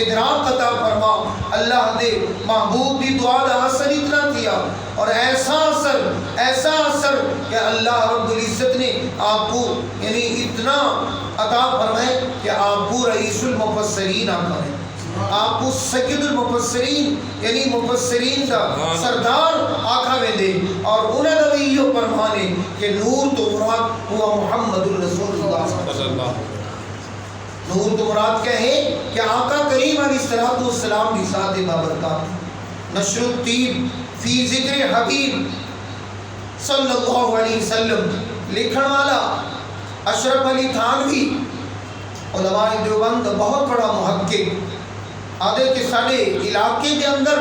ادراک عطا فرما. اللہ دے محبوب دی دعا دا اثر اتنا کیا اور ایسا اثر کہ اللہ رب العزت نے آپ کو یعنی اتنا عطا فرمائے کہ آپ کو رئیس المفسرین آقا ہے, آپ کو سید المفسرین یعنی مفسرین دا سردار آقا میں دے. اور انہوں نے بھی یہ فرمانے کہ نور تو مراد ہوا محمد الرسول اللہ صلی اللہ علیہ وسلم. نور تو مراد کیا ہے کہ آقا کریم علیہ السلام کی ذات بابرکات. نشر الطیب فی ذکر حبیب صلی اللہ علیہ وسلم لکھن والا اشرف علی تھانوی علماء دیوبند بہت بڑا محقق. آدھے کہ سارے علاقے کے اندر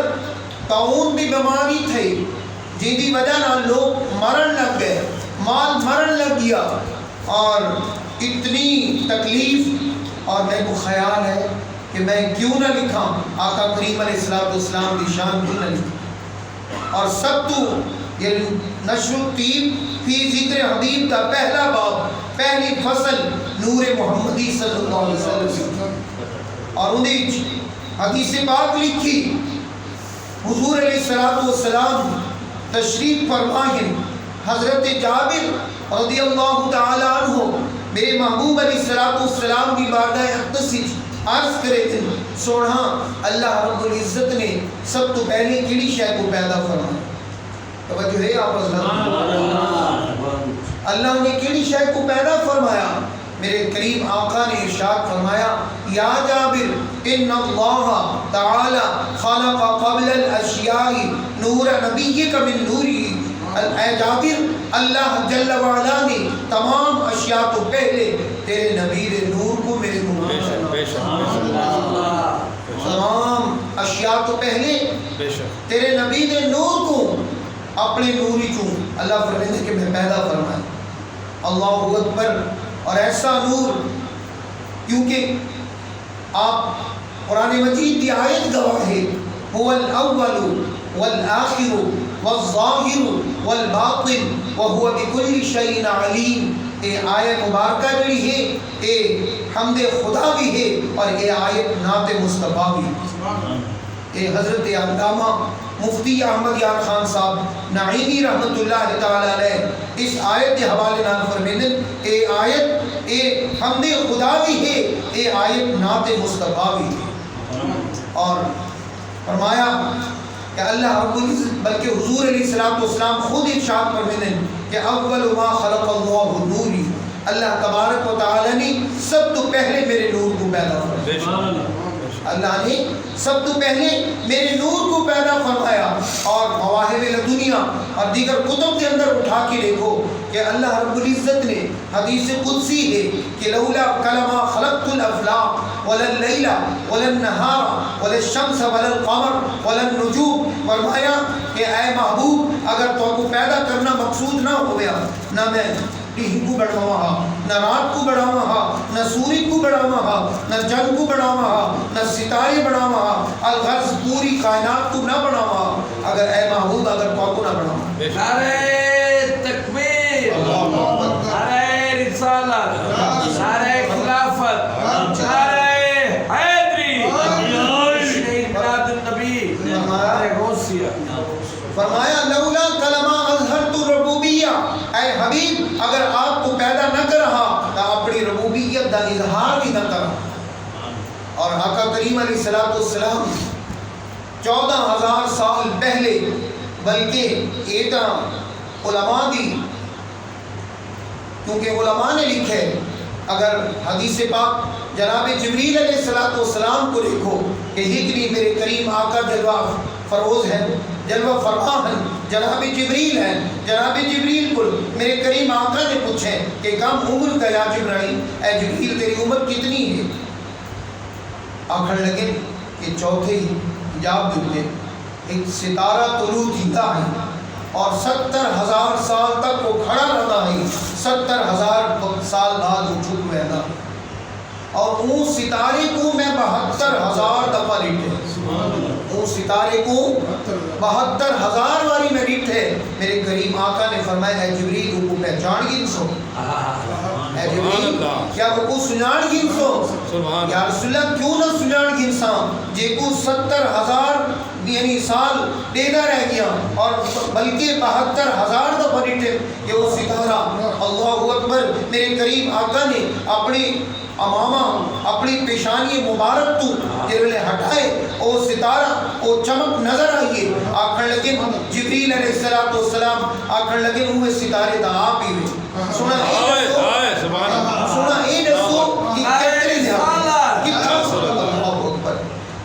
طاعون بھی بیماری تھی جن کی وجہ نہ لوگ مرن لگ گئے, مال مرن لگ گیا اور اتنی تکلیف. اور میرے کو خیال ہے کہ میں کیوں نہ لکھاں آقا کریم علیہ السلام کی شان کیوں نہ لکھاں. اور سب تو یہ نشر الطیب فی ذکر حبیب کا پہلا باب پہلی فصل نور محمدی صلی اللہ علیہ وسلم. اور انہیں حدیث پاک لکھی حضور علیہ السلام تشریف فرمائیں. حضرت جابر رضی اللہ تعالی عنہ میرے محبوب علیہ السلام کی بارگاہ اقدس عرض کرے تھے, سونا اللہ رب العزت نے سب تو پہلے کیڑی شے کو پیدا فرمایا. توجہ ہے آپ اللہ نے کیڑی شے کو پیدا فرمایا. میرے کریم آقا نے ارشاد فرمایا یا جابر ان اللہ تعالی خلق قبل الاشیاء نور نبیک من نوری. اے جابر اللہ جل وعلا نے تمام اشیاء تو پہلے تیرے نبی دے نور کو میرے نور تمام اشیاء تو پہلے تیرے نبی دے نور کو اپنے نوری چوں اللہ فرمائے کہ میں پیدا فرمایا. اللہ اکبر. اور ایسا نور کیونکہ آپ قرآن مجید کی آیت گواہ ہے هو الاول والآخر والظاہر والباطن وهو بكل شيء علیم. یہ آیت مبارکہ جڑی ہے یہ حمد خدا بھی ہے اور یہ آیت نعت مصطفیٰ بھی ہے. یہ حضرت علامہ مفتی احمد یار خان صاحب نعیمی رحمت اللہ تعالی علیہ اس آیت کے حوالے نال فرمیندن اے آیت اے حمد خدا بھی ہے, اے آیت نعت مصطفیٰ بھی ہے. اور فرمایا کہ اللہ رب العزت بلکہ حضور علیہ السلام خود ارشاد فرمیندن کہ اول ما خلق اللہ نوری. اللہ تبارک و تعالی نے سب تو پہلے میرے نور کو پیدا فرمایا. اللہ نے سب تو پہلے میرے نور کو پیدا فرمایا. اور مواہب لدنیا اور دیگر کتب کے اندر اٹھا کے دیکھو کہ اللہ رب العزت نے حدیث قدسی ہے کہ لولا کلمہ خلقت الافلاق ولا اللیل ولا النہار ولا الشمس ولا القمر ولا النجوم. فرمایا کہ اے محبوب اگر تو کو پیدا کرنا مقصود نہ ہو گیا نہ میں دن کو بڑھاوا ہا, نہ رات کو بڑھاوا ہا, نہ سورج کو بڑھاوا ہا, نہ جن کو بڑھاوا ہا, نہ ستارے بڑھاوا ہا, الغرض پوری کائنات کو نہ بڑھاوا ہا اگر اے محبوب اگر تو کو نہ بڑھاوا. نعرہ تکبیر, نعرہ رسالت, نعرہ خلافت, نعرہ حیدری, میلاد النبی, نعرہ غوثیہ. فرمایا لولا کلمہ اظہرت الربوبیہ, اے حبیب اگر آپ کو پیدا نہ کر رہا تو اپنی ربوبیت کا اظہار بھی نہ کرا. اور آقا کریم علیہ السلام 14,000 سال پہلے بلکہ ایتا علماء دی کیونکہ علماء نے لکھے اگر حدیث پاک جناب جبریل علیہ السلام کو دیکھو کہ ہجری میرے کریم آقا جلوہ فروز ہے, جلوہ فرما ہے, جناب جبریل ہے. جناب جبریل کو میرے کریم آقا نے پوچھے کہ کم عمر کا یا جبرائیل, اے جبریل تیری عمر کتنی ہے؟ آخر لگے کہ چوتھے حجاب دیتے ایک ستارہ طلوع تھیتا ہے اور 70,000 سال تک وہ کھڑا رہتا ہے, 70,000 سال بعد وہ چھپ رہتا ہے. اور اون ستارے کو میں 72,000 دفعہ لیتے وہ ستارے کو 72,000 باری میں ڈٹھے میرے کریم آقا نے فرمایا اے جبریل وہ پہچان گن سو اے جبریل کیا وہ سنان گن سو یا رسول اللہ کیوں نہ سنان گن سا جے کو 70,000 یعنی سال دینا رہ گیا اور بلکہ 72,000 دفعہ ڈٹھے کہ وہ ستارہ اللہ اکبر میرے کریم آقا نے اپنی امامہ اپنی پیشانی مبارک تو جرلے ہٹائے او ستارہ او چمک نظر آئیے آکھن لگے جبریل علیہ السلام آکھن لگے ہوئے ستارے دا آپ ہی ہوئے سنا اے دسو کہ کتنے زیادہ کتنا اللہ اکبر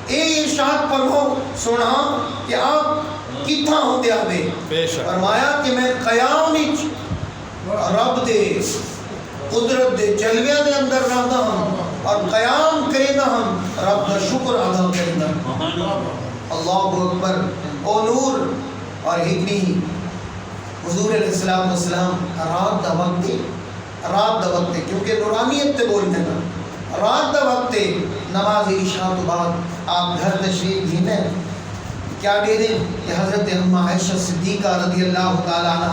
اے ارشاد فرماؤ سنا کہ آپ کتنا ہوں دے آبے فرمایا کہ میں قیام رب دے قدرت دے جلوے دے اندر رہتا ہم اور قیام کرے دا ہم رب دا شکر ادا کرے دا اللہ اکبر او نور اور حکمی حضور علیہ السلام رات دا وقت کیونکہ نورانیت تے بولنے نا رات دا وقت نماز عشاء تو بعد آپ گھر تشریف گھینے کیا دے دیں کہ حضرت اماں عائشہ صدیقہ رضی اللہ تعالی عنہ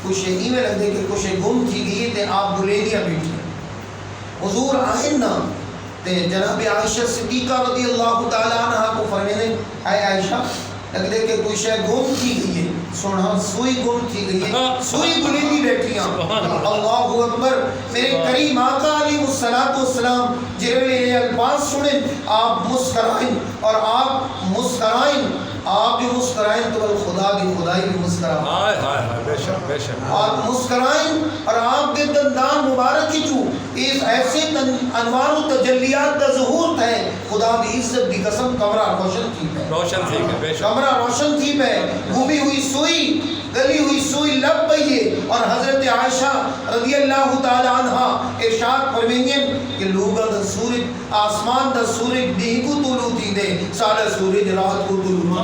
کچھ ای میں لگ دے کہ کچھ گم تھی گئی تے آپ بلے دیا بیٹھی حضور آئین نا تے جناب عائشہ صدیقہ رضی اللہ تعالی عنہ کو فرمینے اے عائشہ لگ دے کہ کوئی شے گم تھی گئی ہے سونا سوئی گم تھی گئی ہے سوئی بلے دی بیٹھیاں اللہ اکبر میرے کریم آقا علیہ السلام جرلے الفاظ سنیں آپ مسکرائیں اور آپ مسکرائیں آپ بھی مسکرائیں تو خدا کی خدائی بھی مسکرائیں اور مسکرائیں اور آپ کے دندان مبارک کی جو اس ایسے انوار و تجلیات کا ظہور ہے خدا کی عزت کی قسم کمرہ روشن تھی کمرہ روشن تھی پہ گھومی ہوئی سوئی گلی ہوئی سوئی لب پئیے اور حضرت عائشہ رضی اللہ تعالی عنہ ارشاد فرمائیں کہ لوگا دا سورج آسمان دا سورج دیکھو طلوع تھی دے سارا سورج رات کو طلوع